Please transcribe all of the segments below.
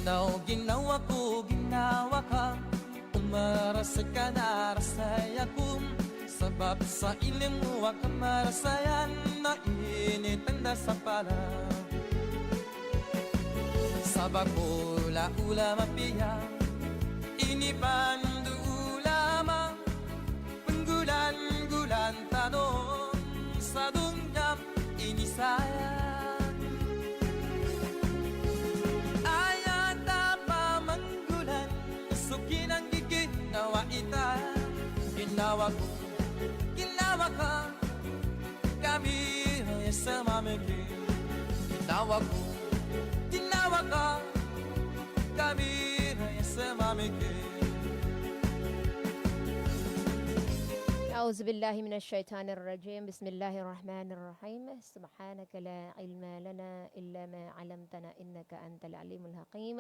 Ginawa ko, ginawa ka, umaras ka na rasaya ko. Sabab sa ilim mo wag ka marasayan, na init ang nasa pala. Sabab ula mapiya, inipan ulama, penggulan-gulan tanong sa dunyam ini saya. Sukinang ginawa ita, ginawa ko, ginawa ka, kami ay sa mamigay. Ginawa ko, ginawa ka, kami ay sa mamigay. أعوذ بالله من الشيطان الرجيم بسم الله الرحمن الرحيم سبحانك لا علم لنا إلا ما علمتنا إنك أنت العليم الحكيم.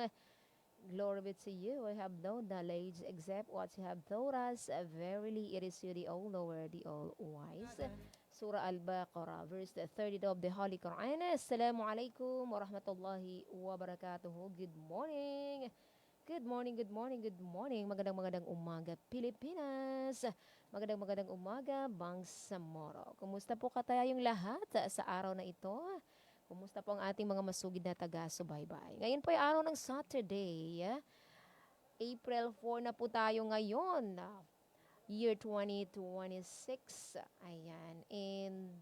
Glory be to you. I have no knowledge except what you have taught us. Verily, it is you, the all-knower, the all-wise. Surah Al-Baqarah, verse 32 of the Holy Quran. Assalamu alaikum wa rahmatullahi wa barakatuhu. Good morning. Good morning, good morning, good morning. Magandang umaga, Pilipinas. Magandang umaga, Bangsamoro. Kumusta po katayong lahat sa araw na ito? Kumusta po ang ating mga masugid na taga-subaybay? Ngayon po ay araw ng Saturday. April 4 na po tayo ngayon. Year 2026. Ayan. And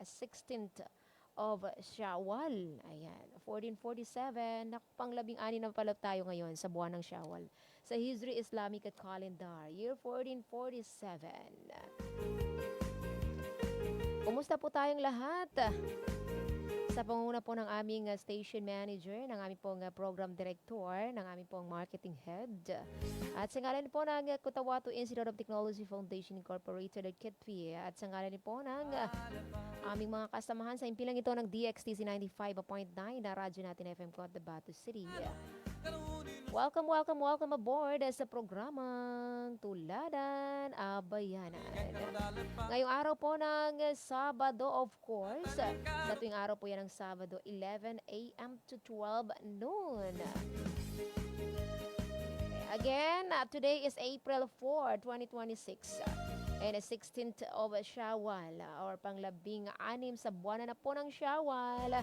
16th of Shawwal. Ayan. 1447. Pang-16 na pala tayo ngayon sa buwan ng Shawwal. Sa Hijri Islamic Calendar. Year 1447. Kumusta po tayong lahat? Sa panguna po ng aming station manager, ng aming pong program director, ng aming pong marketing head. At sa ngalan po ng Cotabato Institute of Technology Foundation Incorporated at KITFI. At sa ngalan po ng aming mga kasamahan sa impilang ito ng DXTC 95.9 na radyo natin FM Cotabato City. Welcome aboard sa programang Tuladan Abayanan. Ngayong araw po ng Sabado, of course. Sa tuwing araw po yan ng Sabado, 11 a.m. to 12 noon. Again, today is April 4, 2026. And 16th of Shawwal, or pang-16 sa buwan na po ng Shawwal.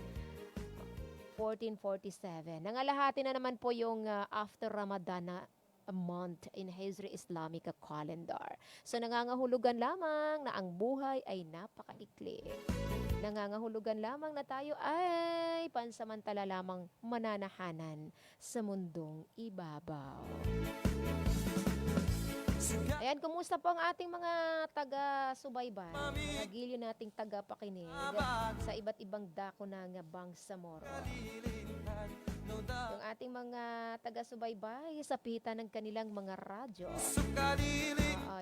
1447. Nangalahati na naman po yung after Ramadan na month in Hijri Islamic Calendar. So nangangahulugan lamang na ang buhay ay napakaikli. Nangangahulugan lamang na tayo ay pansamantala lamang mananahanan sa mundong ibabaw. Ayan, kumusta po ang ating mga taga-subaybay, mga gilyo nating taga-pakinig sa iba't ibang dako ng Bangsamoro. Yung ating mga taga-subaybay sa pitan ng kanilang mga radyo.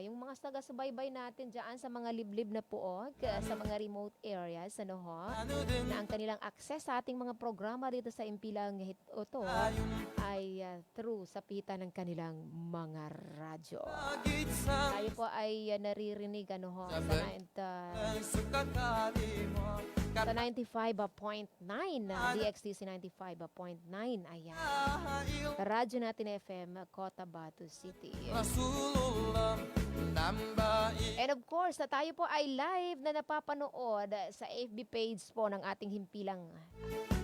Yung mga taga-subaybay natin dyan sa mga liblib na puok, sa mga remote areas, na ang kanilang access sa ating mga programa dito sa impilang ito ay through sa pitan ng kanilang mga radyo. Tayo po ay naririnig sa 95.9 DXTC 95.9. Ayan. Radyo natin FM Cotabato City. And of course, tayo po ay live na napapanood sa FB page po ng ating himpilang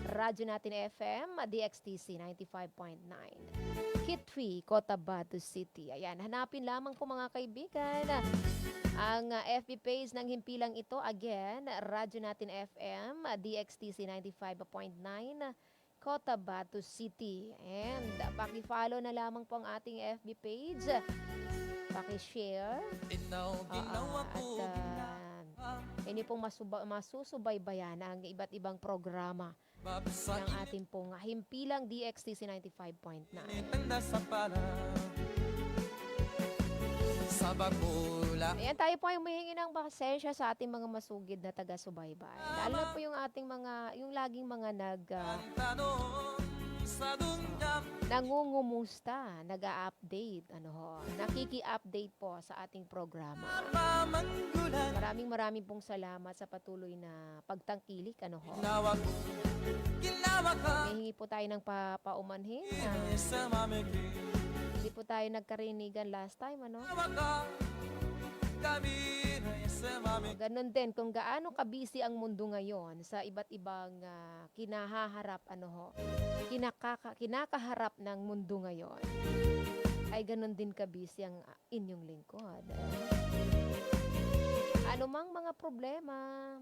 radyo natin FM DXTC 95.9. KITFI Cotabato City. Ayan, hanapin lamang po mga kaibigan ang FB page ng himpilang ito. Again, radyo natin FM DXTC 95.9 Cotabato City. And paki-follow na lamang po ang ating FB page. Paki-share. Hindi pong masusubaybayan ang iba't ibang programa ng ating pong himpilang DXTC 95.9. Ayan, tayo po ay humihingi ng pasensya sa ating mga masugid na taga-subaybay. Lalo na po yung ating mga, yung laging mga sa dunya. Nangungumusta, nag-a-update, ano ho, nakiki-update po sa ating programa. Pamanggulan, Maraming pong salamat sa patuloy na pagtangkilik, ano ho. ginawa ka, Humihingi po tayo ng paumanhin. sa mamigay. Hindi po tayo nagkarinigan last time, ano. Ginawa ka, kami sa mamigay. Ganon din kung gaano ka-busy ang mundo ngayon sa iba't ibang kinahaharap, ano ho, kinakaharap ng mundo ngayon, ay ganon din ka-busy ang inyong lingkod. Ano mang mga problema,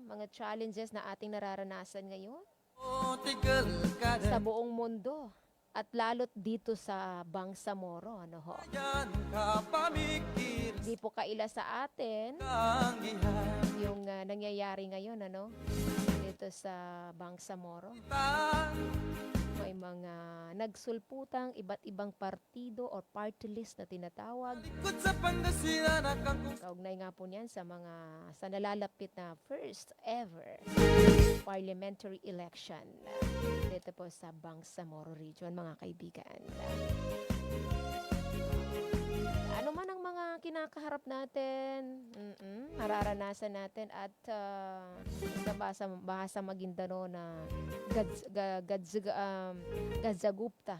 mga challenges na ating nararanasan ngayon O tigal ka sa din, buong mundo at lalo't dito sa Bangsamoro, ano ho. yan ka pamikir Hindi po kaila sa atin ang ihan. yung nangyayari ngayon, ano, dito sa Bangsamoro. May mga nagsulputang iba't ibang partido or party list na tinatawag. Likod sa Pangasinan akang kung Kaugnay nga po niyan sa nalalapit na first ever parliamentary election dito po sa Bangsamoro region, mga kaibigan. Ano man ang mga kinakaharap natin, nararanasan natin at sa bahasa Maguindano na Gadzagupta,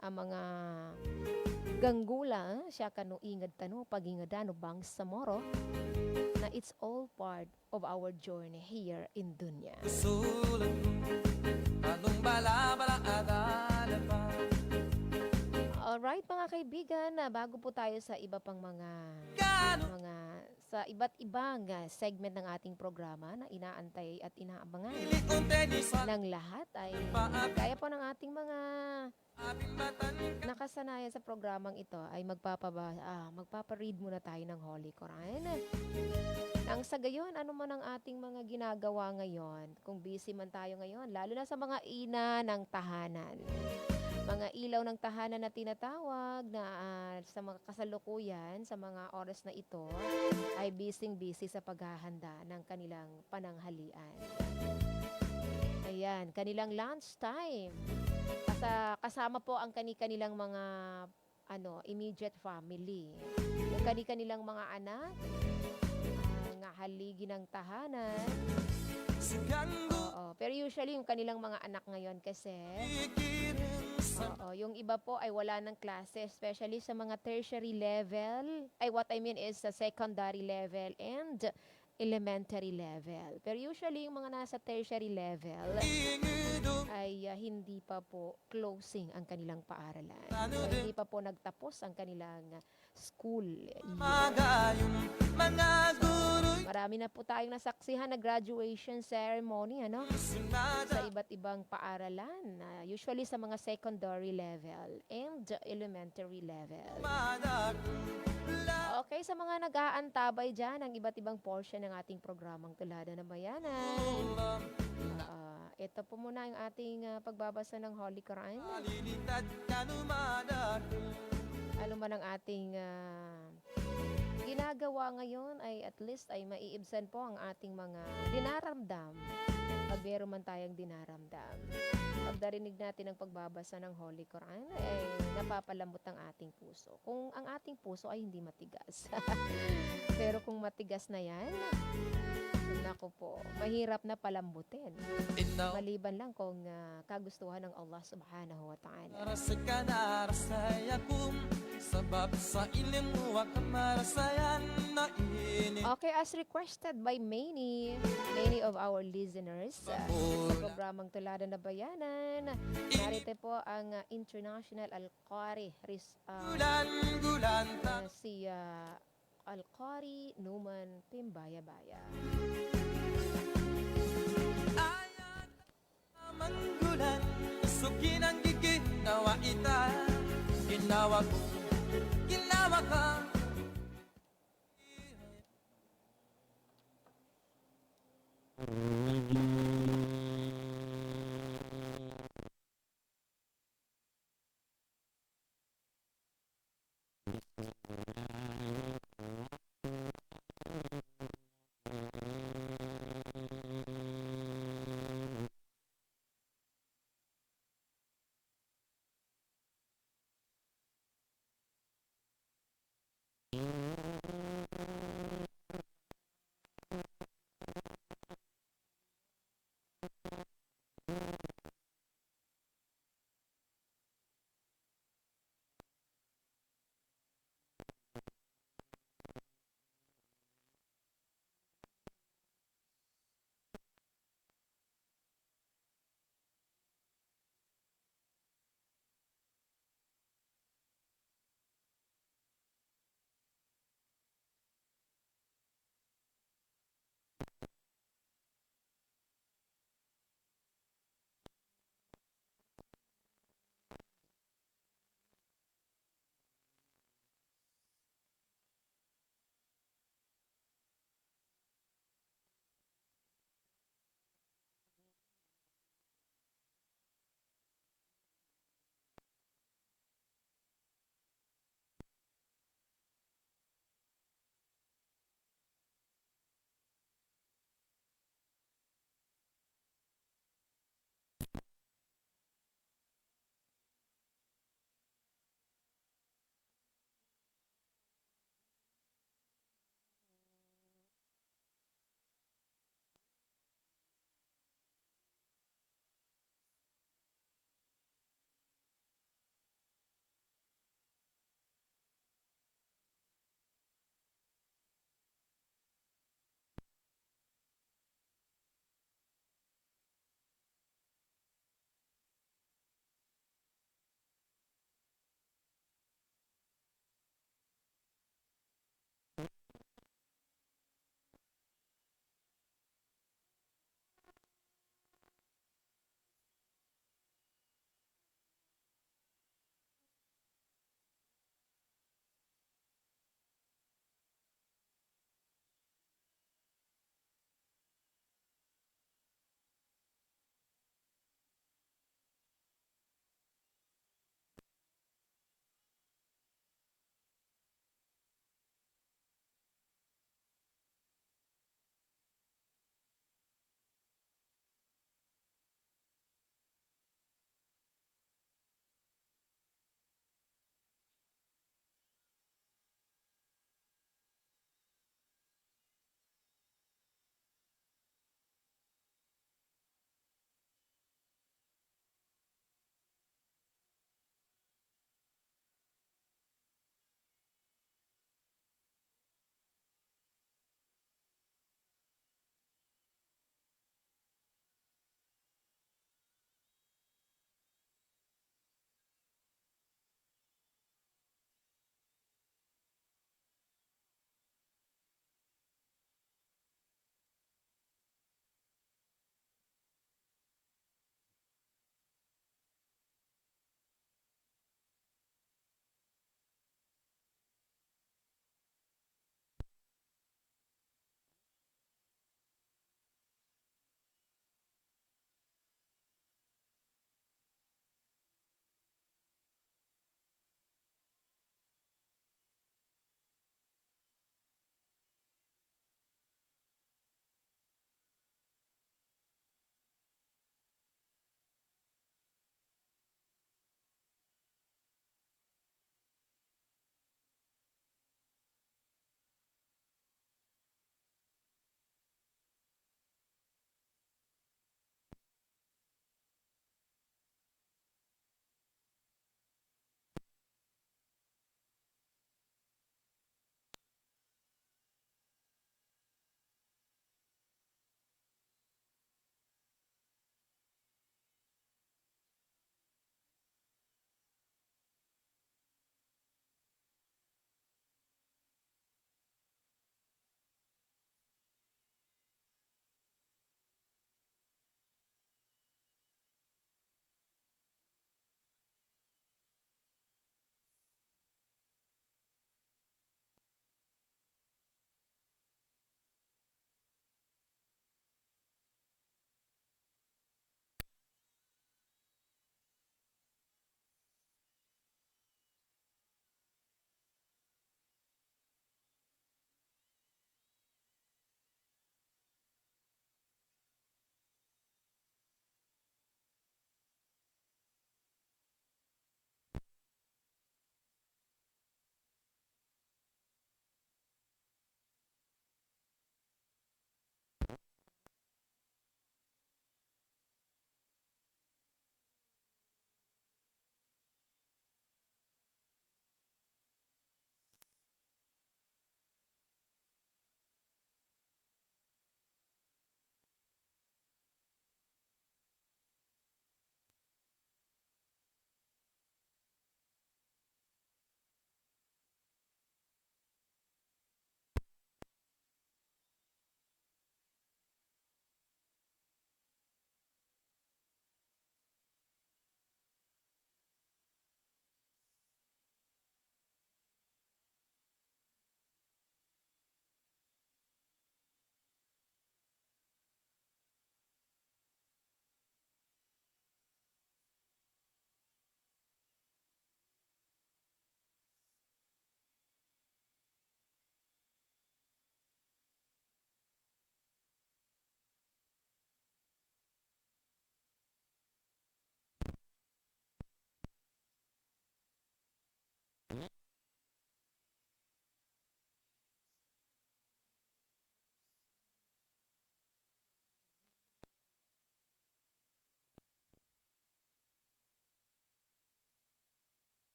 ang mga ganggula, siya kanu ingad tano, pagingadano Bangsamoro, na it's all part of our journey here in dunya. sulat anong bala-bala adala pa. Alright mga kaibigan, bago po tayo sa iba pang Gano sa iba't ibang segment ng ating programa na inaantay at inaabangan iliunte ni sa ng lahat, ay kaya po ng ating mga aping matan. nakasanayan sa programang ito ay magpaparead muna tayo ng Holy Quran. Nang sa gayon, ano man ang ating mga ginagawa ngayon, kung busy man tayo ngayon, lalo na sa mga ina ng tahanan, mga ilaw ng tahanan na tinatawag na sa mga kasalukuyan, sa mga oras na ito, ay busy sa paghahanda ng kanilang pananghalian. Ayan, kanilang lunch time. Kasama po ang kanilang mga immediate family. Yung kanilang mga anak, nga haligi ng tahanan. Oo, pero usually yung kanilang mga anak ngayon kasi yung iba po ay wala ng klase, especially sa mga tertiary level. What I mean is sa secondary level and elementary level. Pero usually yung mga nasa tertiary level ay hindi pa po closing ang kanilang paaralan. So, hindi pa po nagtapos ang kanilang school year. Magayong mga guru Marami na po tayong nasaksihan na graduation ceremony, ano? Sa iba't ibang paaralan, usually sa mga secondary level and elementary level. Okay, sa mga nag-aantabay dyan ng iba't ibang portion ng ating programang Tulada ng Bayanan. Ito po muna yung ating pagbabasa ng Holy Quran. Malilitad ka numadak. Ano man ang ating ginagawa ngayon ay at least ay maiibsan po ang ating mga dinaramdam. Pag meron man tayong dinaramdam. Pag narinig natin ang pagbabasa ng Holy Quran, ay napapalambot ang ating puso. Kung ang ating puso ay hindi matigas. Pero kung matigas na yan, naku po, mahirap na palambutin. Maliban lang kung kagustuhan ng Allah subhanahu wa ta'ala. Rasakan arasayakum sabab sa ilimu wa kamarasayan na init. Okay, as requested by many of our listeners sa programang Tulada na Bayanan, narito po ang International Al-Qari Gulan ta si Al-Qari Numan Pimbayabaya. ayan manggulan sukin ang giginawa ita ginawa ka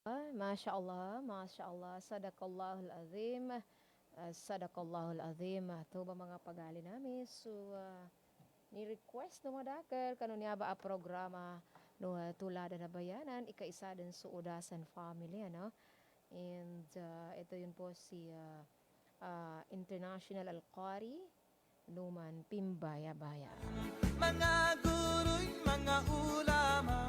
Masya Allah, sadaqallahul azim, sadaqallahul azim. Ito ba mga pagali namin? So, ni-request no madakal, kanunya ba a programa no tulada na bayanan, ikaisa din sa Udasan family, ano? And ito yun po si International Al-Qari, Numan Pimbaya Baya. Mga guru'y mga ulama,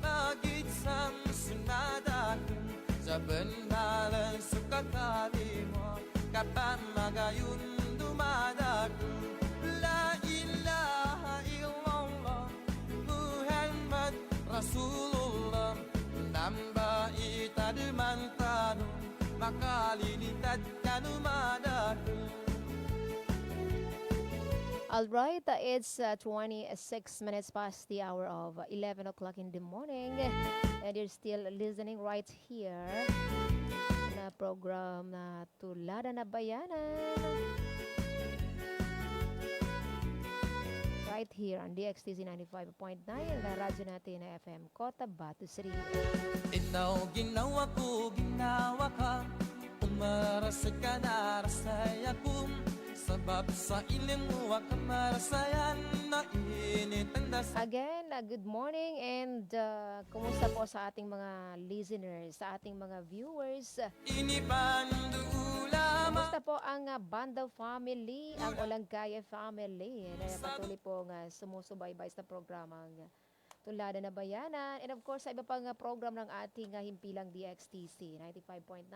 magit sang sunadakin sa bendalan sukakali mo, kapan magayun dumadakun. La ilaha illallah Muhammad Rasulullah, namba itadumantano makalilitad kanumadakun. Alright, it's 26 minutes past the hour of 11 o'clock in the morning, and you're still listening right here na program na Tulada na Bayanan, right here on DXTC 95.9, na radyo natin na FM Cotabato City. Ikaw ginawa ko, ginawa ka, umaras ka na rasay ako. Sabab sa ilim mo kamarasayan na init ang dasal. Again, good morning, and kumusta po sa ating mga listeners, sa ating mga viewers? Kumusta po ang Banda family, ang Olangkaya family, na patuloy po sumusubaybay sa programang Tulada na Bayanan, and of course sa iba pang program ng ating himpilang DXTC 95.9,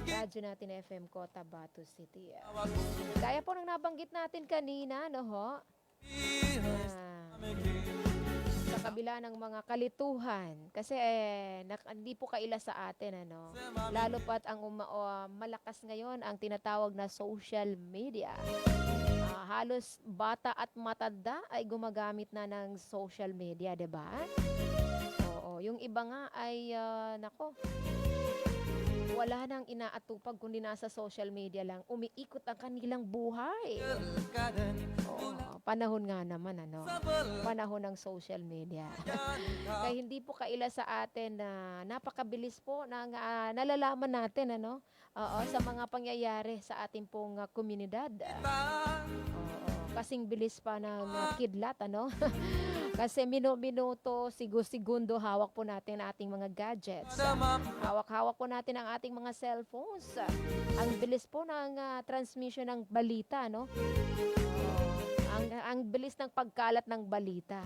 radyo natin FM Cotabato City. Gaya po ng nabanggit natin kanina, no ho? Sa kabila ng mga kalituhan, kasi hindi po kaila sa atin, ano? Lalo pat ang malakas ngayon ang tinatawag na social media. Halos bata at matanda ay gumagamit na ng social media, 'di ba? Oo, yung iba nga ay nako, wala nang inaatupag kundi nasa social media lang, umiikot ang kanilang buhay. Oo, panahon nga naman, ano? Panahon ng social media. Kaya hindi po kaila sa atin na napakabilis po na nalalaman natin, ano? Oo, sa mga pangyayari sa ating pong komunidad. Oo, kasing bilis pa ng kidlat, ano? Kasi minuto, segundo, hawak po natin ang ating mga gadgets. Hawak-hawak po natin ang ating mga cellphones. Ang bilis po ng transmission ng balita, no? Ang bilis ng pagkalat ng balita.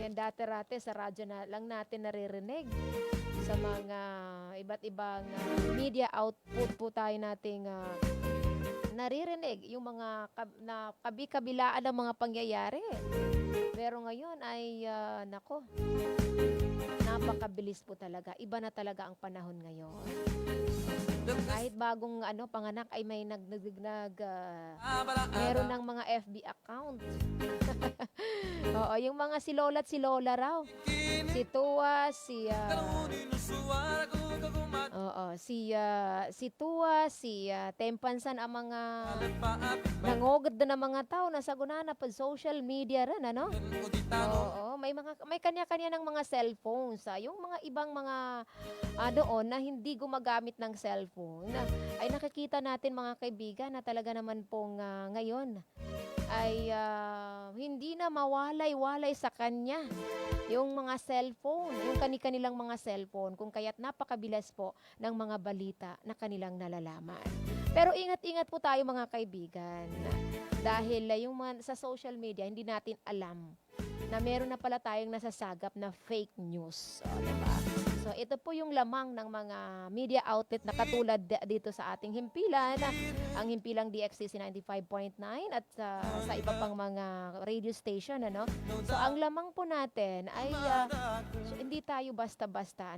Dati-rate sa radyo na lang natin naririnig. Sa mga iba't ibang media output po tayo nating naririnig yung mga kabi-kabilaan ng mga pangyayari. Pero ngayon ay nako, napakabilis po talaga. Iba na talaga ang panahon ngayon. Kahit bagong panganak ay may meron ng mga FB account. Oo, yung mga si Lola at si Lola raw. Si Tua, si Tua, si Tempansan, ang mga nangogod na ng mga tao na sagunana pa social media rin, ano? Oo, may kanya-kanya ng mga cellphones. Yung mga ibang mga doon na hindi gumagamit ng cellphone, ay nakikita natin mga kaibigan na talaga naman pong ngayon ay hindi na mawalay-walay sa kanya yung mga cellphone, yung kanilang mga cellphone, kung kaya't napakabilis po ng mga balita na kanilang nalalaman. Pero ingat-ingat po tayo mga kaibigan, dahil yung sa social media hindi natin alam na meron na pala tayong nasasagap na fake news. Diba? So ito po yung lamang ng mga media outlet na katulad dito sa ating himpilan, ang himpilang DXTC 95.9 at sa iba pang mga radio station, ano. So ang lamang po natin ay hindi tayo basta-basta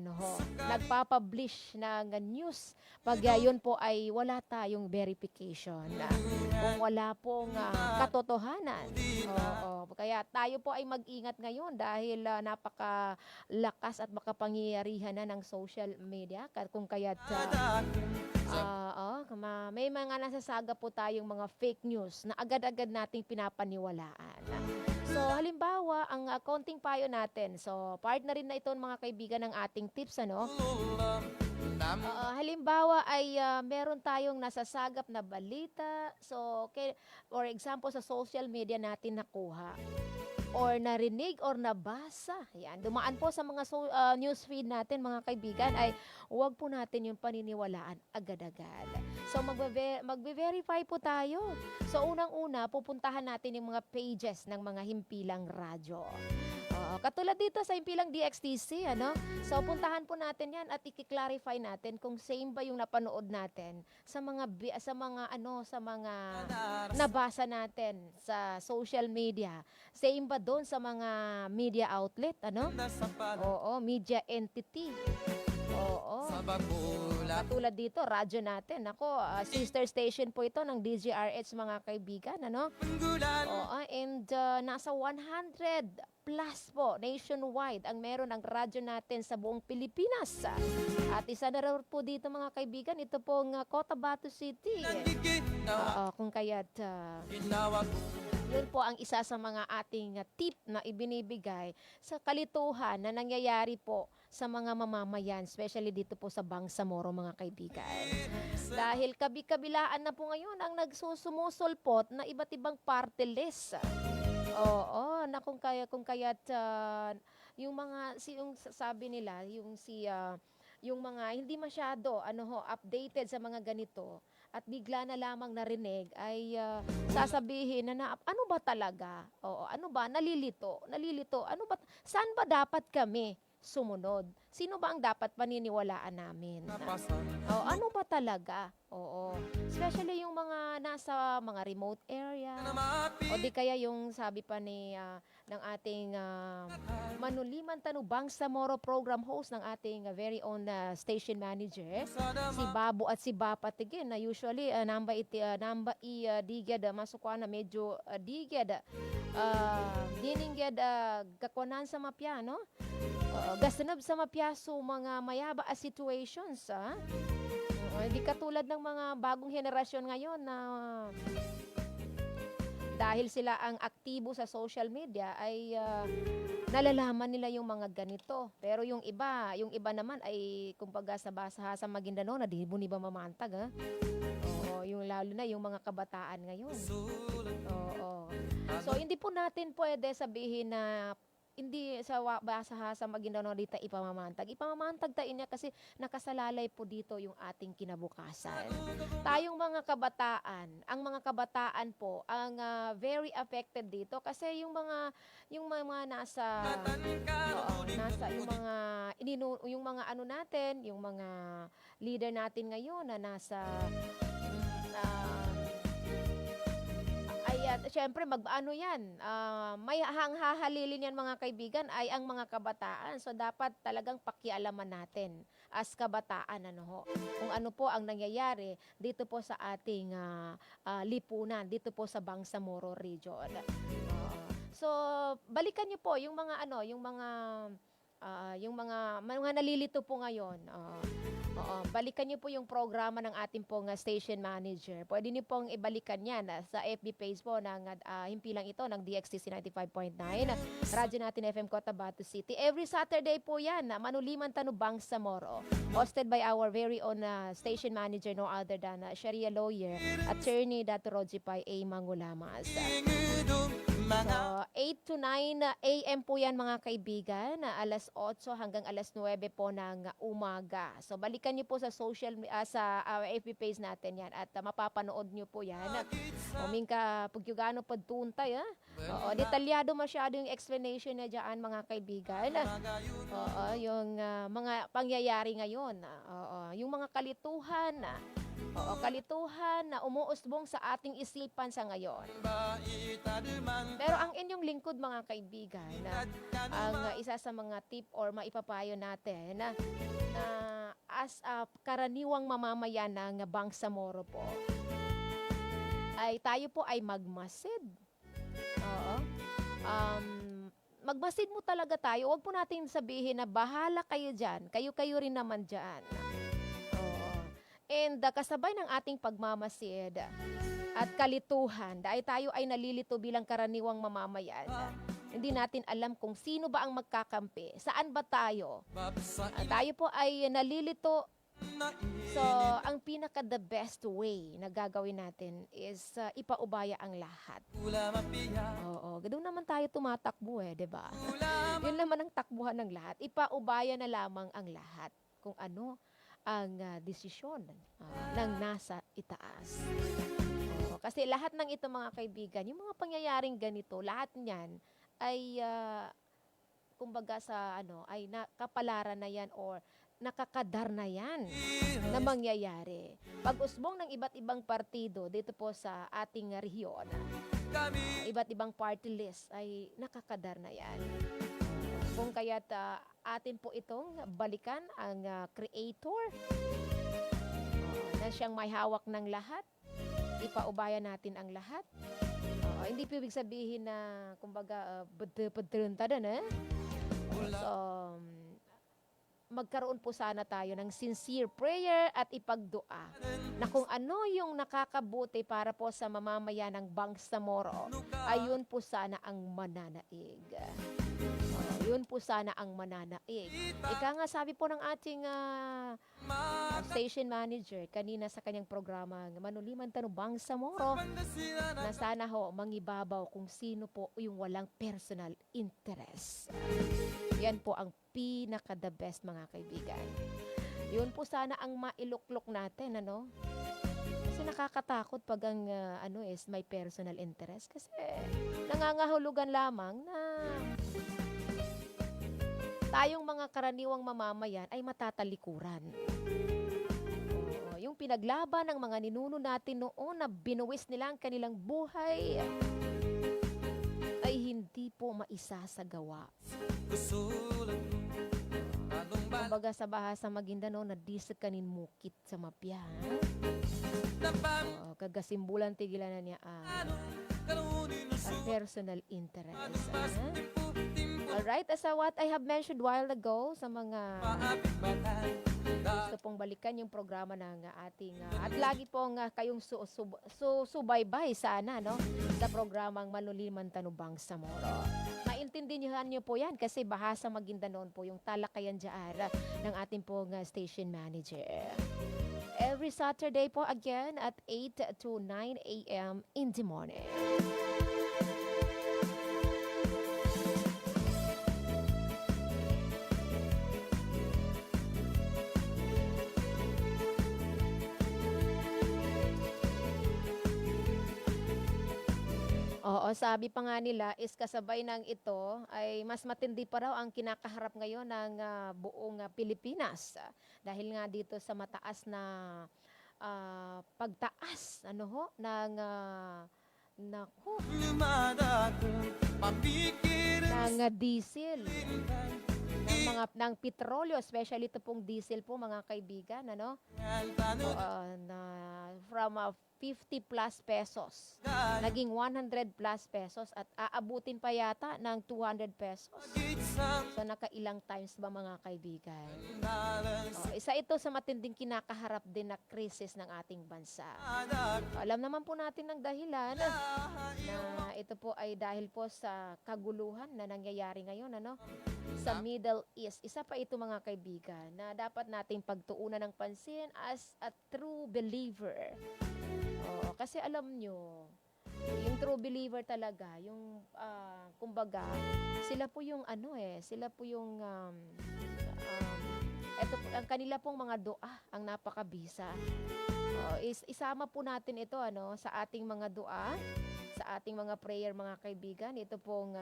nagpapublish ng news pag yun po ay wala tayong verification, kung wala pong katotohanan. Oo, kaya tayo po ay mag-ingat ngayon dahil napakalakas at makapangyarihan na ng social media, kung kaya't may mga nasasaga po tayong mga fake news na agad-agad nating pinapaniwalaan. So So, halimbawa, ang konting payo natin. So, part na rin na ito mga kaibigan ng ating tips, ano? Halimbawa ay meron tayong nasasagap na balita. So, for example, sa social media natin nakuha or narinig or nabasa. Yan, dumaan po sa mga news feed natin mga kaibigan ay huwag po natin yung paniniwalaan agad-agad. So magbe-verify po tayo. So unang-una, pupuntahan natin yung mga pages ng mga himpilang radyo. Katulad dito sa himpilang DXTC, ano? So puntahan po natin 'yan at i-clarify natin kung same ba yung napanood natin sa mga nabasa natin sa social media. Same ba doon sa mga media outlet, ano? Oo, media entity. Oo. Katulad dito, radyo natin. Ako, sister station po ito ng DZRH mga kaibigan, ano? Oo, and nasa 100 plus po nationwide ang meron ang radyo natin sa buong Pilipinas. At isa na rin po dito mga kaibigan, ito pong Cotabato City. Kung kaya't yun po ang isa sa mga ating tip na ibinibigay sa kalituhan na nangyayari po sa mga mamamayan, especially dito po sa Bangsamoro mga kaibigan. Dahil kabi-kabilaan na po ngayon ang nagsusumusulpot na iba't ibang party list. Oo, na kung kaya't yung mga yung sabi nila, yung mga hindi masyado updated sa mga ganito at bigla na lamang narinig ay sasabihin na ano ba talaga? Oo, ano ba? Nalilito. Ano ba? Saan ba dapat kami sumunod? Sino ba ang dapat paniniwalaan namin? Ano ba talaga? Oo. Especially yung mga nasa mga remote area. O di kaya yung sabi pa ng ating Manuliman Tanu Bangsamoro program host ng ating very own station manager, si Babu at si Bapa Tigin na usually namba digad masukwa na medyo digad dininggad kakuanan sa mapya, no? Gasanab sa mapyaso mga mayaba a situations, hindi katulad ng mga bagong henerasyon ngayon na dahil sila ang aktibo sa social media ay nalalaman nila yung mga ganito. Pero yung iba naman ay kumbaga sa Basa sa Maguindanao na di ba mamantag, ha? Oo, yung lalo na yung mga kabataan ngayon. Oo. So hindi po natin pwede sabihin na hindi sa Basa sa Maguindanao dito ipamamantag. Ipamamantag tayo niya kasi nakasalalay po dito yung ating kinabukasan. Tayong mga kabataan po ang very affected dito kasi yung mga nasa yung mga ano natin, yung mga leader natin ngayon na nasa syempre may hahalilin yan mga kaibigan ay ang mga kabataan. So dapat talagang pakialaman natin as kabataan kung ano po ang nangyayari dito po sa ating lipunan dito po sa Bangsamoro region. So balikan niyo po yung mga nalilito po ngayon. Balikan niyo po yung programa ng ating pong station manager. Pwede niyo pong ibalikan yan sa FB page po ng himpilang ito ng DXTC 95.9. Radyo natin FM Cotabato City. Every Saturday po yan. Manuliman Tanu Bangsamoro. Hosted by our very own station manager, no other than Sharia lawyer, attorney Dato Rojipay A. Mangulamas. So, 8 to 9 a.m. po yan mga kaibigan, alas 8 hanggang alas 9 po ng umaga. So balikan niyo po sa sa FB page natin yan at mapapanood niyo po yan. Mingka pugyugano pagtuntay, detalyado masyado yung explanation niya diyan mga kaibigan. Yung mga pangyayari ngayon, yung mga kalituhan na umuusbong sa ating isipan sa ngayon. Pero ang inyong lingkod mga kaibigan, ang isa sa mga tip or maipapayo natin na as a karaniwang mamamayan ng Bangsamoro po, ay tayo po ay magmasid. Magmasid mo talaga tayo. Huwag po natin sabihin na bahala kayo dyan. Kayo rin naman dyan. And kasabay ng ating pagmamasid at kalituhan. Dahil tayo ay nalilito bilang karaniwang mamamayan. Hindi natin alam kung sino ba ang magkakampi. Saan ba tayo? Tayo po ay nalilito. So, ang pinaka the best way na gagawin natin is ipaubaya ang lahat. Oo, doon naman tayo tumatakbo 'di ba? Yun naman ang takbuhan ng lahat. Ipaubaya na lamang ang lahat kung ano ang desisyon ng nasa itaas. Kasi lahat ng ito mga kaibigan, yung mga pangyayaring ganito, lahat niyan ay kumbaga sa ay nakapalaran na yan or nakakadar na yan na mangyayari. Pag-usbong ng iba't ibang partido dito po sa ating rehiyon, iba't ibang party list ay nakakadar na yan. Kung kaya't atin po itong balikan ang creator na siyang may hawak ng lahat, ipaubaya natin ang lahat. Hindi po ibig sabihin na kumbaga padruntada na. So, magkaroon po sana tayo ng sincere prayer at ipagdua na kung ano yung nakakabuti para po sa mamamayan ng Bangsamoro, ayun po sana ang mananaig. Yun po sana ang mananaig. Ika nga sabi po ng ating station manager kanina sa kanyang programa, Manuliman Tanong Bangsamoro, na sana ho mangibabaw kung sino po yung walang personal interest. Yan po ang pinaka the best mga kaibigan. Yun po sana ang mailuklok natin, Kasi nakakatakot pag ang is may personal interest kasi nangangahulugan lamang na tayong mga karaniwang mamamayan ay matatalikuran. Yung pinaglaban ng mga ninuno natin noon na binuwis nila ang kanilang buhay ay hindi po maisasagawa. Kumbaga sa bahasa Maguindanao na disag kanin mukit sa mapya. Kagasimbulan tigilan na niya ang personal interest. Alright, as what I have mentioned while ago sa mga gusto pong balikan yung programa ng ating at lagi pong kayong subaybay sana sa programang Manuliman Tanong Bangsamoro. Maintindihan niyo po yan kasi bahasa Maguindanao po yung talakayan dyan ng ating pong station manager. Every Saturday po again at 8 to 9 a.m. in the morning. Oo, sabi pa nga nila is kasabay ng ito ay mas matindi pa raw ang kinakaharap ngayon ng buong Pilipinas. Dahil nga dito sa mataas na pagtaas ng diesel, ng petrolyo, especially ito pong diesel po mga kaibigan, from 50 plus pesos naging 100 plus pesos at aabutin pa yata ng 200 pesos. So nakailang times ba mga kaibigan? Isa ito sa matinding kinakaharap din na krisis ng ating bansa. Alam naman po natin ng dahilan na ito po ay dahil po sa kaguluhan na nangyayari ngayon sa Middle East. Isa pa ito mga kaibigan na dapat nating pagtuunan ng pansin as a true believer. Kasi alam nyo, yung true believer talaga, yung kumbaga, sila po yung sila po yung ang kanila pong mga dua ang napakabisa. Isama po natin ito sa ating mga dua, sa ating mga prayer mga kaibigan. Ito pong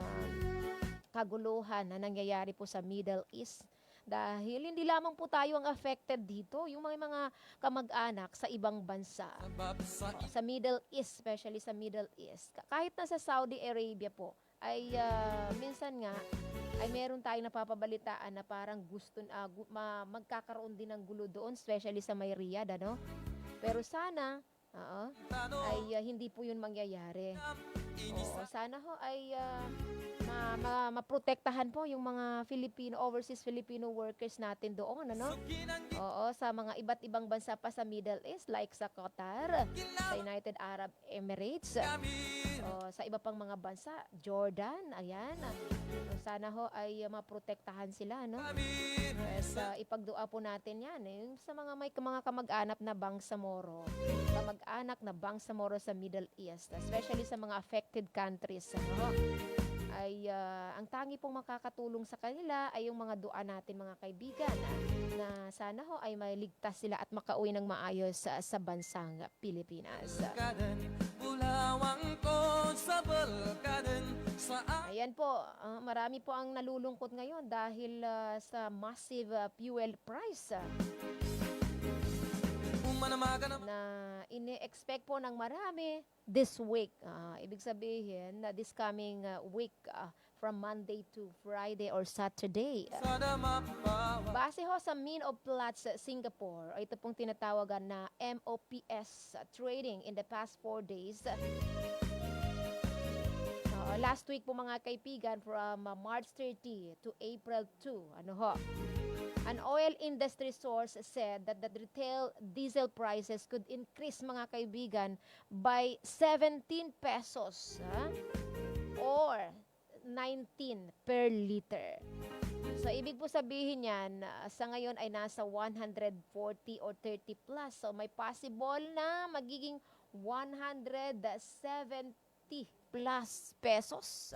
kaguluhan na nangyayari po sa Middle East. Dahil hindi lamang po tayo ang affected dito, yung mga kamag-anak sa ibang bansa. Sa Middle East, especially sa Middle East. Kahit na sa Saudi Arabia po, ay minsan nga, ay meron tayong napapabalitaan na parang magkakaroon din ng gulo doon, especially sa may Riyadh, Pero sana, ay hindi po yun mangyayari. Oo, sana ho ay maprotektahan po yung mga overseas Filipino workers natin doon, ano? Oo, sa mga iba't ibang bansa pa sa Middle East like sa Qatar, sa United Arab Emirates, o sa iba pang mga bansa, Jordan, ayan. Sana ho ay maprotektahan sila, no? Ipagdua po natin yan, yung sa mga may mga kamag-anak na Bangsamoro sa Middle East, especially sa mga affected countries, ano? Ang tangi pong makakatulong sa kanila ay yung mga dua natin mga kaibigan na sana ho ay mailigtas sila at makauwi ng maayos sa bansang Pilipinas. Bulawang ko sa balkadan sa Ayan po, marami po ang nalulungkot ngayon dahil sa massive fuel price umanamaga na ini-expect po ng marami this week. Ibig sabihin na this coming week from Monday to Friday or Saturday. sa damapawa. Base ho sa Mean of Platts Singapore, ito pong tinatawagan na MOPS trading in the past 4 days. Last week po mga kaibigan from March 30 to April 2, ano ho? An oil industry source said that the retail diesel prices could increase mga kaibigan by 17 pesos or 19 per liter. So, ibig po sabihin yan, sa ngayon ay nasa 140 or 30 plus. So, may possible na magiging 170 plus pesos.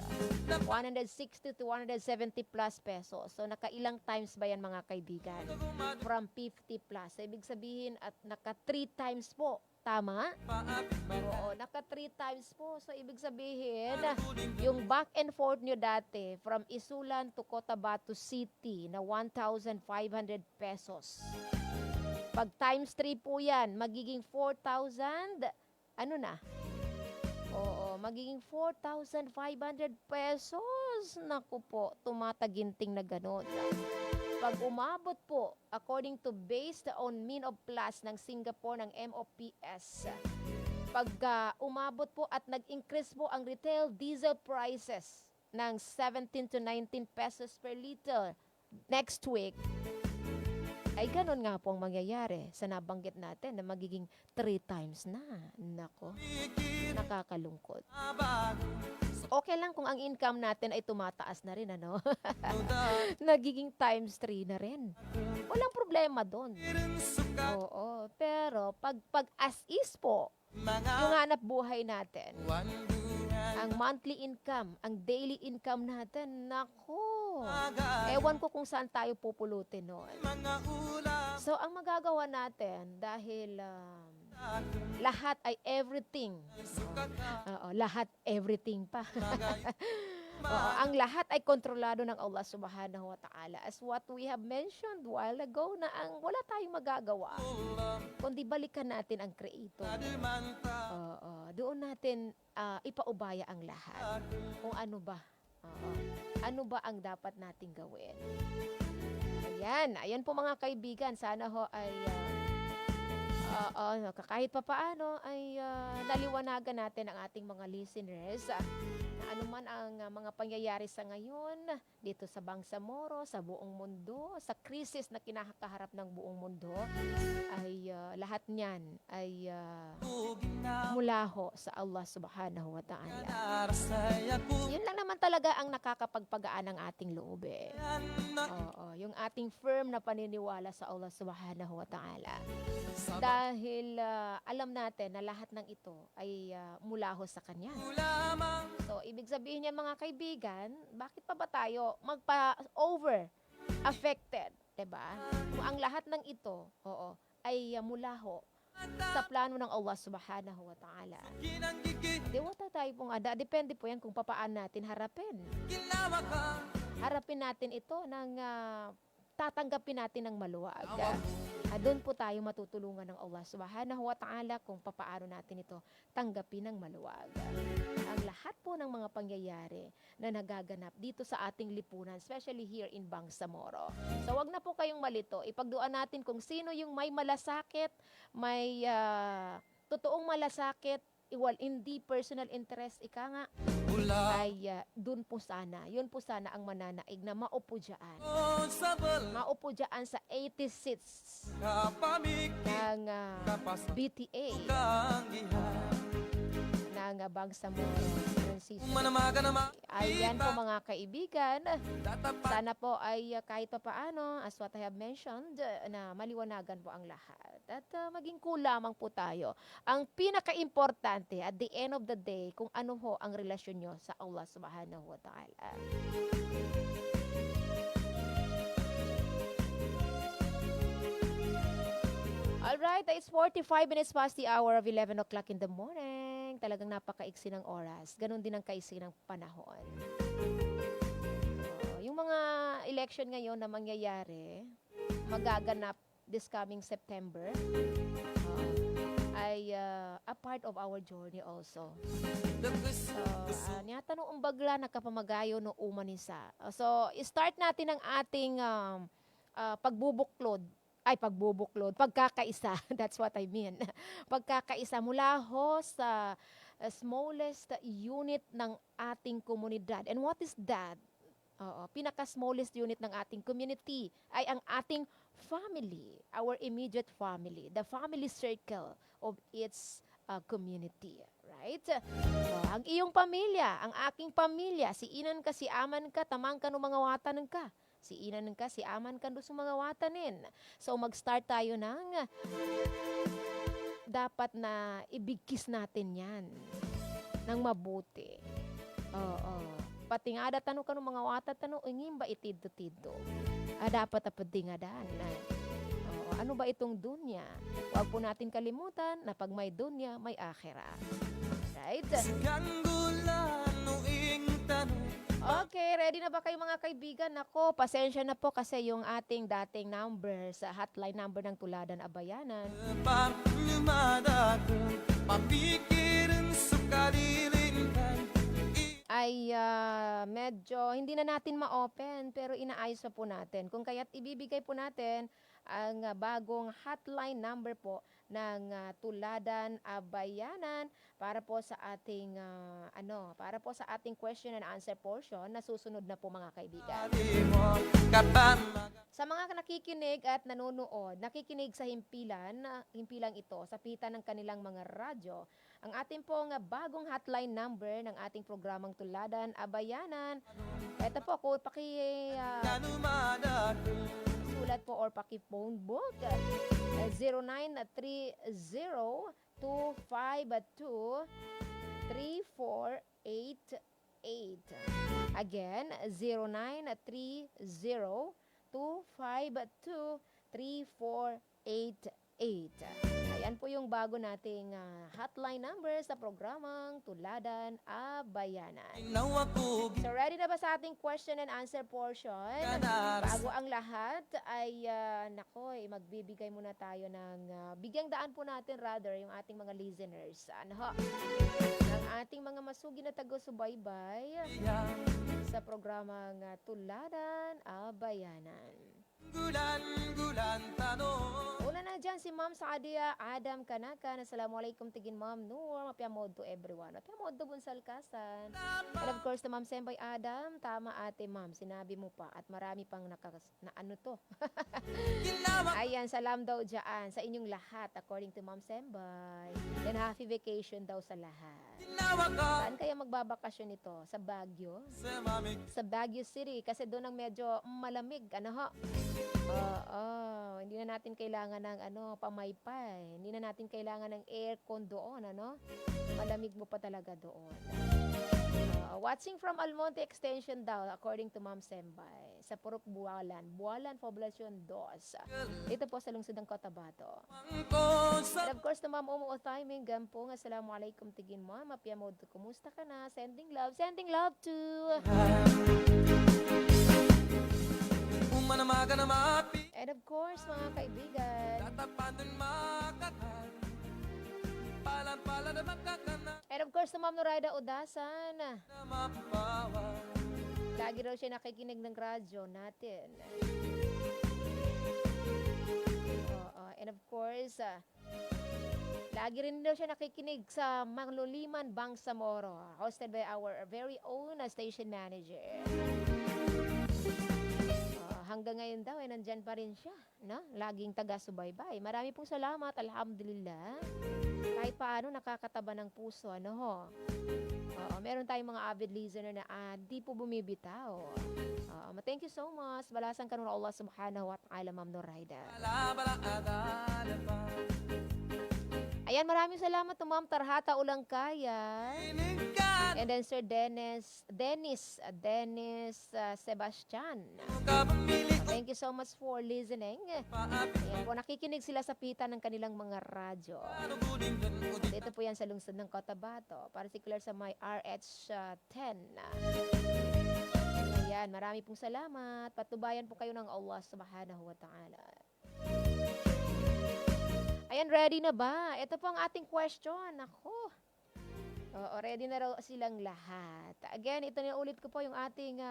160 to 170 plus pesos. So, nakailang times ba yan mga kaibigan? From 50 plus. So, ibig sabihin at naka 3 times po. Tama? Oo, naka 3 times po. So, ibig sabihin, yung back and forth nyo dati from Isulan to Cotabato City na 1,500 pesos. Pag times 3 po yan, magiging 4,000, ano na? Oo, magiging 4,500 pesos. Naku po, tumataginting na ganun. Pag umabot po, according to based on Mean of Plus ng Singapore ng MOPS, pag umabot po at nag-increase po ang retail diesel prices ng 17 to 19 pesos per liter next week, ay ganun nga po ang mangyayari sa nabanggit natin na magiging 3 times na. Nako, nakakalungkot. Okay lang kung ang income natin ay tumataas na rin, ano? Nagiging times 3 na rin. Walang problema doon. Oo, pero pag as is po, yung hanap buhay natin, ang monthly income, ang daily income natin, nako, ewan ko kung saan tayo pupulutin noon. So, ang magagawa natin, dahil lahat ay everything. Lahat everything pa. Ang lahat ay kontrolado ng Allah Subhanahu wa Ta'ala. As what we have mentioned while ago na wala tayong magagawa kundi balikan natin ang Creator. Doon natin ipaubaya ang lahat. Kung ano ba. Ano ba ang dapat nating gawin? Ayan po mga kaibigan. Sana ho ay kahit pa paano ay naliwanagan natin ang ating mga listeners na anuman ang mga pangyayari sa ngayon dito sa Bangsamoro, sa buong mundo, sa krisis na kinakaharap ng buong mundo, ay lahat niyan ay mula ho sa Allah Subhanahu wa Ta'ala. Yun lang naman talaga ang nakakapagpagaan ng ating loob eh. Yung ating firm na paniniwala sa Allah Subhanahu wa Ta'ala. Dahil alam natin na lahat ng ito ay mula ho sa Kanya. So, ibig sabihin niya mga kaibigan, bakit pa ba tayo magpa-over affected, 'di ba? Kung ang lahat ng ito, ay mula ho sa plano ng Allah Subhanahu wa Ta'ala. Wala tayo pong depende po yan kung papaano natin harapin. Harapin natin ito ng tatanggapin natin ng maluwag. Doon po tayo matutulungan ng Allah Subhanahu wa Ta'ala kung papaano natin ito tanggapin ng maluwag. Ang lahat po ng mga pangyayari na nagaganap dito sa ating lipunan, especially here in Bangsamoro. So wag na po kayong malito. Ipagduan natin kung sino yung may malasakit, may totoong malasakit hindi personal interest, ika nga, Ula ay dun po sana, yun po sana ang mananaig na maupo dyan. ko sa bal Maupo dyan sa 80 seats Kapamik ng Kapas BTA, kang iha ng Bangsamoro, Francisco. Manamaga na Ayan po mga kaibigan. Tatapat Sana po ay kahit pa paano, as what I have mentioned, na maliwanagan po ang lahat. At maging cool lamang po tayo. Ang pinaka-importante at the end of the day, kung ano ho ang relasyon nyo sa Allah subhanahu wa ta'ala. Alright, it's 45 minutes past the hour of 11 o'clock in the morning. Talagang napakaiksi ng oras. Ganon din ang kaiksi ng panahon. Yung mga election ngayon na mangyayari, magaganap this coming September, ay a part of our journey also. Niya tanong bagla na kapamagayo no umanisa. So, start natin ang ating pagkakaisa. That's what I mean. Pagkakaisa mula ho sa smallest unit ng ating komunidad. And what is that? Pinaka-smallest unit ng ating community ay ang ating family, our immediate family, the family circle of its community. Right? Ang iyong pamilya, ang aking pamilya, si inan ka, si aman ka, tamang ka no mga watanan ka. Si inan ka, si aman ka do sa mga watanin. So mag-start tayo ng dapat na ibigkis natin yan ng mabuti. Pati nga tanong ka ng mga wata, tanong, ingin ba itid-tido? Dapat apadingadan. Ano ba itong dunya? Huwag po natin kalimutan na pag may dunya, may akhira. Right? Okay, ready na ba kayo mga kaibigan? Ako, pasensya na po kasi yung ating dating number sa hotline number ng Tuladan Abayanan ay medyo hindi na natin ma-open pero inaayos pa po natin. Kung kaya't ibibigay po natin ang bagong hotline number po ng Tuladan Abayanan para po sa ating para po sa ating question and answer portion na susunod na po mga kaibigan. Sa mga nakikinig at nanonood, nakikinig sa himpilang ito sa pitan ng kanilang mga radyo, ang ating pong bagong hotline number ng ating programang Tuladan Abayanan. Ito po, kung sulat po or paki-phone book, 0930-252-3488. Again, 0930-252-3488. Ayan po yung bago nating hotline number sa programang Tuladan Abayanan. So ready na ba sa ating question and answer portion? Bago ang lahat ay magbibigay muna tayo ng bigyang daan po natin rather yung ating mga listeners. Ang ating mga masugi na tago-subaybay sa programang Tuladan Abayanan. Una na dyan si Ma'am Saadia Adam Kanaka. Assalamualaikum tigin Ma'am Noor. Mapiamod to everyone. Mapiamod to bunsal kasan. And of course na Ma'am Sembay Adam. Tama ate Ma'am. Sinabi mo pa. At marami pang Ayan, salam daw dyan sa inyong lahat according to Ma'am Sembay. And happy vacation daw sa lahat. Saan kaya magbabakasyon ito? Sa Baguio? Sa Baguio City. Kasi doon ang medyo malamig. Hindi na natin kailangan ng pamaypay. Hindi na natin kailangan ng aircon doon, Malamig mo pa talaga doon. Watching from Almonte Extension daw, according to Ma'am Sembay, sa Purok Bualan, Poblacion 2. Ito po sa lungsod ng Cotabato. And of course, na Ma'am Umu Timing Gampong, assalamualaikum tigin Ma'am, mapiamod, kumusta ka na? Sending love to and of course, mga kaibigan, and of course, na Ma'am Noraida Udasan, lagi daw siya nakikinig ng radyo natin. And of course, Lagi rin daw siya nakikinig sa Manluliman Bangsamoro, hosted by our very own station manager. Hanggang ngayon daw, nandyan pa rin siya, no? Laging taga-subaybay. Marami pong salamat, alhamdulillah. Kahit paano, nakakataba ng puso, ano ho? Meron tayong mga avid listener na di po bumibitaw. Thank you so much. Balasan ka ng Allah subhanahu wa ta'ala, Ma'am Noraida. Ayan, maraming salamat to Ma'am Tarhata Ulangkaya. And then Sir Dennis Sebastian. Thank you so much for listening. Ayan po, nakikinig sila sa pita ng kanilang mga radyo. Dito po yan sa lungsod ng Cotabato, particular sa may RH10. Ayan, marami pong salamat. Patubayan po kayo ng Allah subhanahu wa ta'ala. Ayan, ready na ba? Ito po ang ating question. Ako. Ready na raw silang lahat. Again, ito na ulit ko po yung ating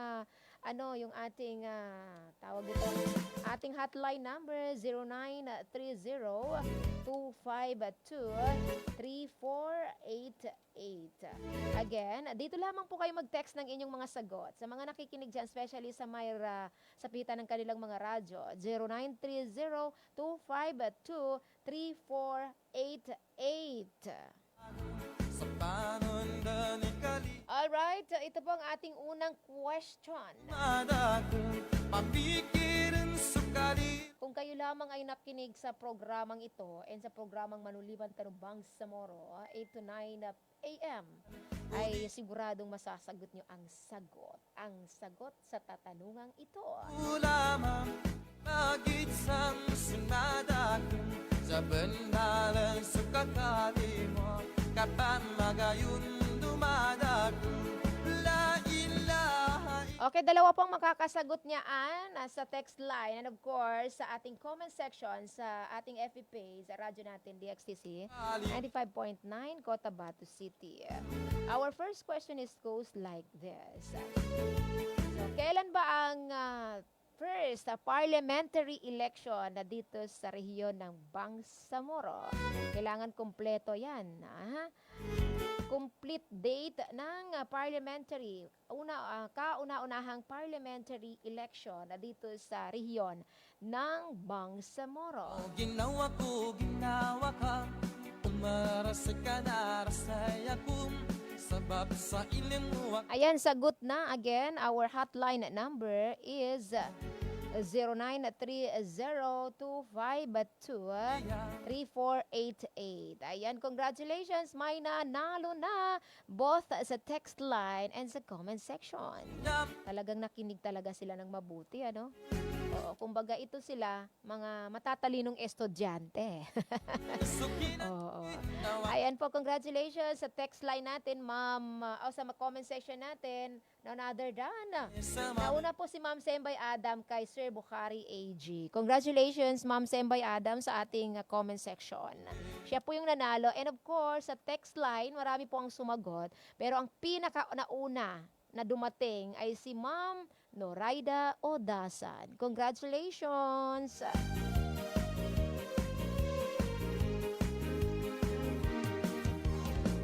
tawag ito, ating hotline number 0930-252-3488. Again, dito lamang po kayo mag-text ng inyong mga sagot. Sa mga nakikinig dyan, especially sa Mayra, sa pita ng kanilang mga radyo, 0930-252-3488. Alright, ito po ang ating unang question. Kung kayo lamang ay nakinig sa programang ito and sa programang Manluliman Tanong Bangsamoro 8 to 9 a.m. ay siguradong masasagot nyo ang sagot sa tatanungang ito. Ulamang magitsang sinadakong sa bandalan sa kakali mo kapan magayun dumadakong la ilaha. Okay, dalawa pong makakasagot niyaan sa text line and of course sa ating comment section sa ating FB page sa radyo natin DXTC 95.9 Cotabato City. Our first question goes like this. So, kailan ba ang first parliamentary election na dito sa rehiyon ng Bangsamoro? Kailangan kumpleto yan. Complete date ng parliamentary, kauna-unahang parliamentary election na dito sa rehiyon ng Bangsamoro. Ginawa ka, umaras ka na rasaya ko. Ayan, sagot na. Again, our hotline number is 0930-252-3488. Ayan, congratulations. May nanalo na both sa text line and sa comment section. Talagang nakinig talaga sila ng mabuti, ano? Oo, kumbaga ito sila, mga matatalinong estudyante. Oo. Ayan po, congratulations sa text line natin, ma'am, o sa comment section natin, none other than. Nauna po si Ma'am Sembay Adam kay Sir Bukhari AG. Congratulations, Ma'am Sembay Adam, sa ating comment section. Siya po yung nanalo. And of course, sa text line, marami po ang sumagot. Pero ang pinaka-nauna na dumating ay si Ma'am Noraida Odasan. Congratulations!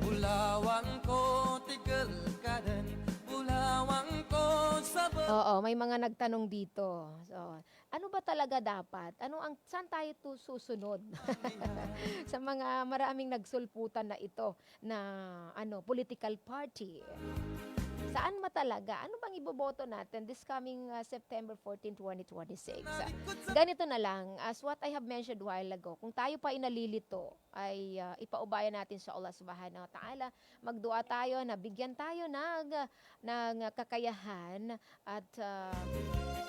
Bulawang ko, tigal ka din. Bulawang ko, sabay. Oo, may mga nagtanong dito. So, ano ba talaga dapat? Saan tayo susunod? Sa mga maraming nagsulputan na ito na political party. Saan ba talaga? Ano bang iboboto natin this coming September 14, 2026? Ganito na lang, as what I have mentioned a while ago, kung tayo pa inalilito, ay ipaubayan natin sa Allah subhanahu wa ta'ala. Magdua tayo na bigyan tayo ng kakayahan at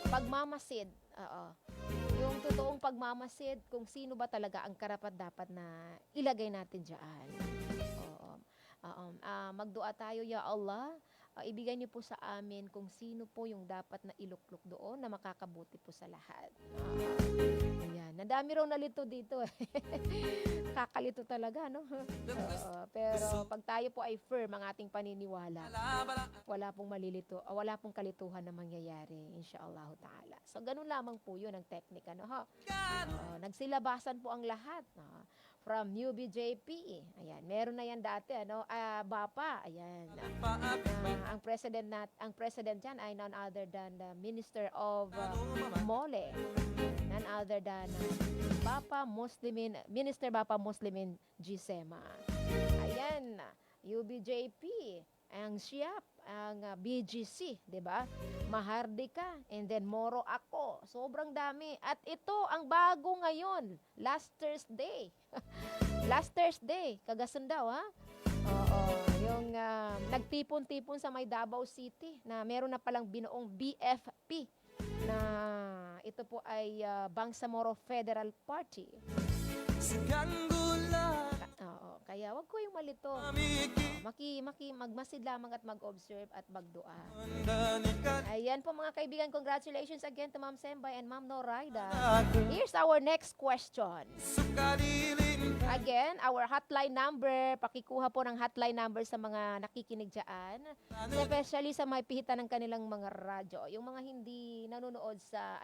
pagmamasid. Yung totoong pagmamasid kung sino ba talaga ang karapat-dapat na ilagay natin dyan. Magdua tayo, Ya Allah, ibigay niyo po sa amin kung sino po yung dapat na iluklok doon na makakabuti po sa lahat. Ayan. Nadami raw nalito dito. Kakalito talaga, no? Pero pag tayo po ay firm ang ating paniniwala, wala pong malilito, wala pong kalituhan na mangyayari, insyaAllah ta'ala. So, ganun lamang po yun ang teknika, no? Nagsilabasan po ang lahat. from UBJP. Ayan, meron na yan dati, ano? Bapa, ayan. Ang president diyan ay none other than the Minister of Mole. None other than Minister Bapa Muslimin Gisema. Ayan, UBJP, ang SIAP, ang BGC, 'di ba? Mahardika, and then Moro Ako. Sobrang dami. At ito ang bago ngayon, last Thursday. Last Thursday, Kagasun daw, ha? Oo, yung nagtipon-tipon sa may Davao City na meron na palang binuong BFP na ito po ay Bangsamoro Federal Party. Oo, kaya wag ko yung malito. Magmasid lamang at mag-observe at magdua. Ayan po mga kaibigan, congratulations again to Ma'am Sembay and Ma'am Noraida. Here's our next question. Again, our hotline number, pakikuha po ng hotline number sa mga nakikinig dyan, especially sa may pihitan ng kanilang mga radyo, yung mga hindi nanonood sa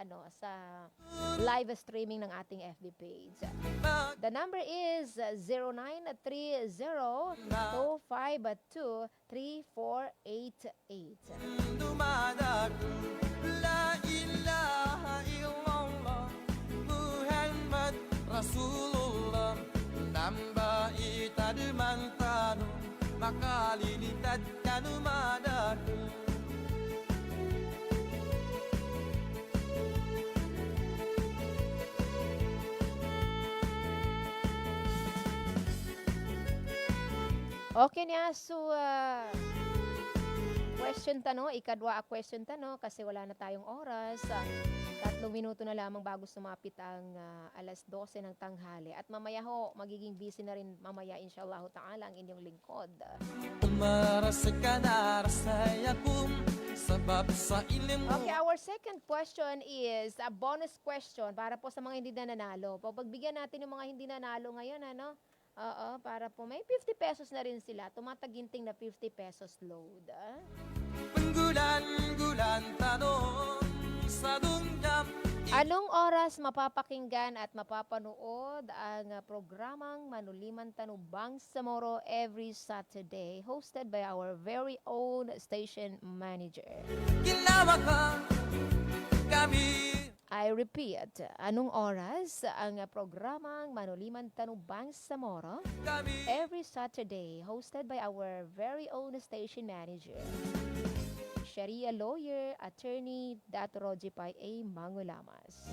live streaming ng ating FB page. The number is 0930-252-3488. La ilaha illallah Muhammad Rasulullah Namba itadmantano makalilitad kanumadaku. Okay niya, so question tanong, ikadwa a question tanong kasi wala na tayong oras. 3 minuto na lamang bago sumapit ang alas 12 ng tanghali. At mamaya ho, magiging busy na rin mamaya inshallah ta'ala ang inyong lingkod. Okay, our second question is a bonus question para po sa mga hindi na nanalo. Pagbigyan natin yung mga hindi nanalo ngayon, ano? Oo, para po may 50 pesos na rin sila. Tumataginting na 50 pesos load. Penggulan-gulan tanong sa dunggam. Anong oras mapapakinggan at mapapanood ang programang Manuliman Tanong Bangsamoro every Saturday, hosted by our very own station manager? Ginawa ka kami. I repeat, anong oras ang programang Manuliman Tanong Bangsamoro every Saturday, hosted by our very own station manager, Sharia lawyer, attorney Dato Rojipay A. Mangulamas.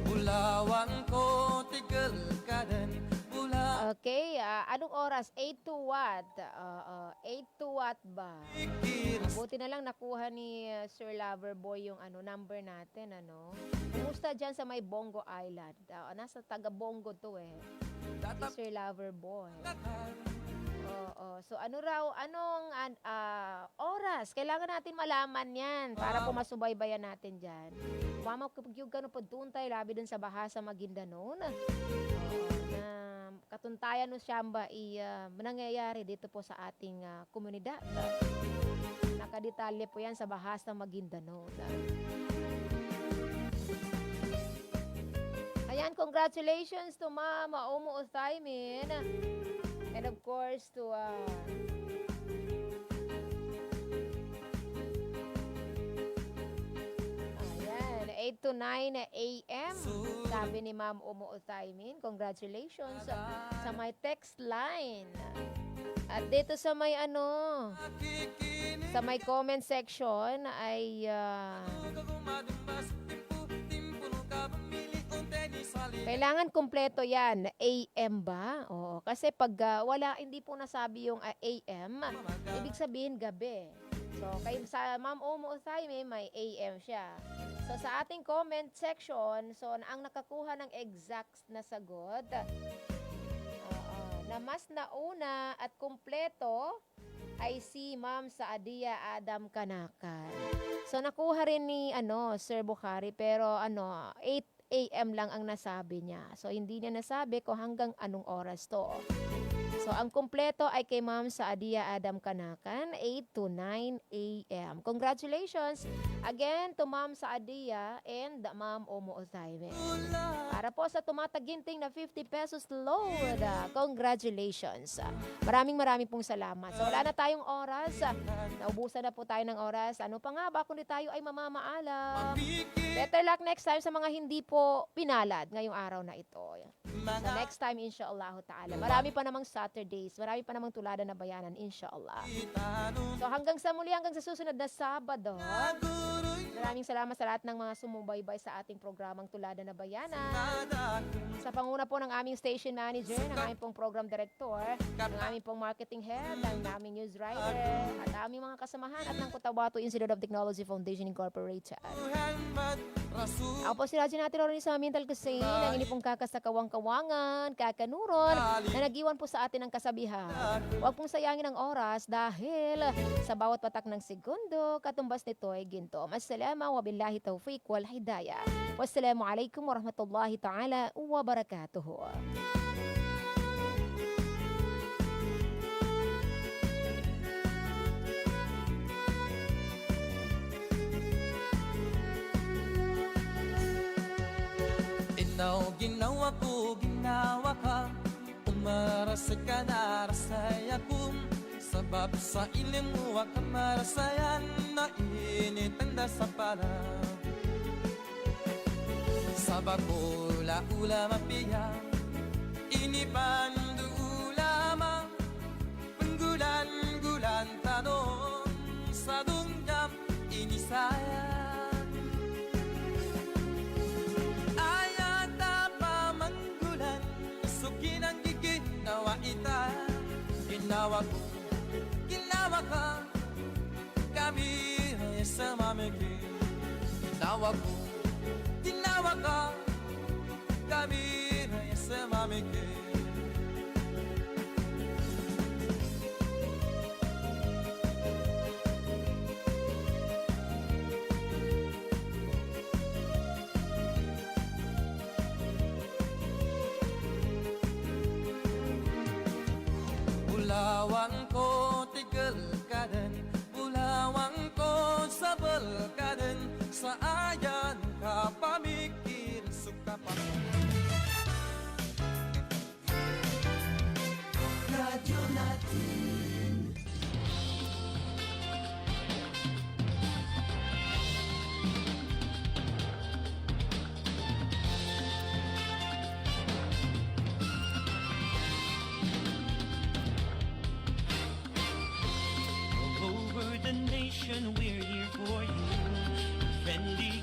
Bulawan ko tigil ka din. Okay, anong oras? 8 to what? 8 to what ba? Buti na lang nakuha ni Sir Loverboy yung number natin, ano? Kumusta dyan sa may Bongo Island? Nasa taga Bongo to eh. Si Sir Loverboy. Oo. So anong oras? Kailangan natin malaman yan para po masubaybayan natin dyan. Mama, yung gano'n po doon tayo, labi dun sa Bahasa Maguindanao na katuntayan ng Siyamba nangyayari dito po sa ating komunidad. Nakadetalye po yan sa Bahasa Maguindanao. Ayan, congratulations to Mama Omo Uthaymin. And of course to 8 to 9 a.m. Sabi ni Ma'am Omo Uthaymin, congratulations sa may text line. At dito sa may sa may comment section ay kailangan kumpleto yan. AM ba? Oo, kasi pag hindi po nasabi yung AM, ibig sabihin gabi. So, sa Ma'am Omo Uthaymin, may AM siya. So, sa ating comment section, so, ang nakakuha ng exact na sagot, na mas nauna at kumpleto, ay si Ma'am Saadia Adam Kanakan. So, nakuha rin ni, Sir Bukhari, pero, 8 AM lang ang nasabi niya. So, hindi niya nasabi kung hanggang anong oras to. So, ang kumpleto ay kay Ma'am Saadia Adam Kanakan, 8 to 9 a.m. Congratulations again to Ma'am Saadia and Ma'am Omo Otayme. Para po sa tumataginting na 50 pesos load, congratulations. Maraming pong salamat. So, wala na tayong oras. Naubusan na po tayo ng oras. Ano pa nga ba kundi tayo ay mamamaalam. Better luck next time sa mga hindi po pinalad ngayong araw na ito. Sa next time, inshallah ta'ala. Marami pa namang Saturdays. Marami pa namang tuladan na bayanan, inshallah. So hanggang sa muli, hanggang sa susunod na Sabado. Maraming salamat sa lahat ng mga sumubaybay sa ating programang Tuladan na Bayanan. Sa panguna po ng aming station manager, ng aming pong program director, ng aming pong marketing head, ng aming news writer, at aming mga kasamahan at ng Cotabato Institute of Technology Foundation Incorporated. Ako po si Raja natin Loren sa Mintal Kusain, ang ini pong kakasakawang-kawangan, kakanuron, na nag-iwan po sa atin ng kasabihan. Huwag pong sayangin ang oras dahil sa bawat patak ng segundo, katumbas nito ay ginto. Assalamu wa billahi taufiq wal hidayah. Wassalamu alaikum warahmatullahi ta'ala wabarakatuhu. Ginawa ko, ginawa ka, umaras ka na rasaya ko. Sabab sa ilim mo ka marasayan, na init ang dasapala. Sabab ula mapiya, inipandu ulama, penggulan-gulan tanong sa dunggam inisayan. Ginawa ita, ginawa ka, kami ay sa mamigay. Ginawa ka, kami ay sa mamigay. Bulawang ko tigil ka din, bulawang ko sabal ka din, sa ayan ka pamikir suka pa. Radyo natin. Over the nation, we're here for you. Friendly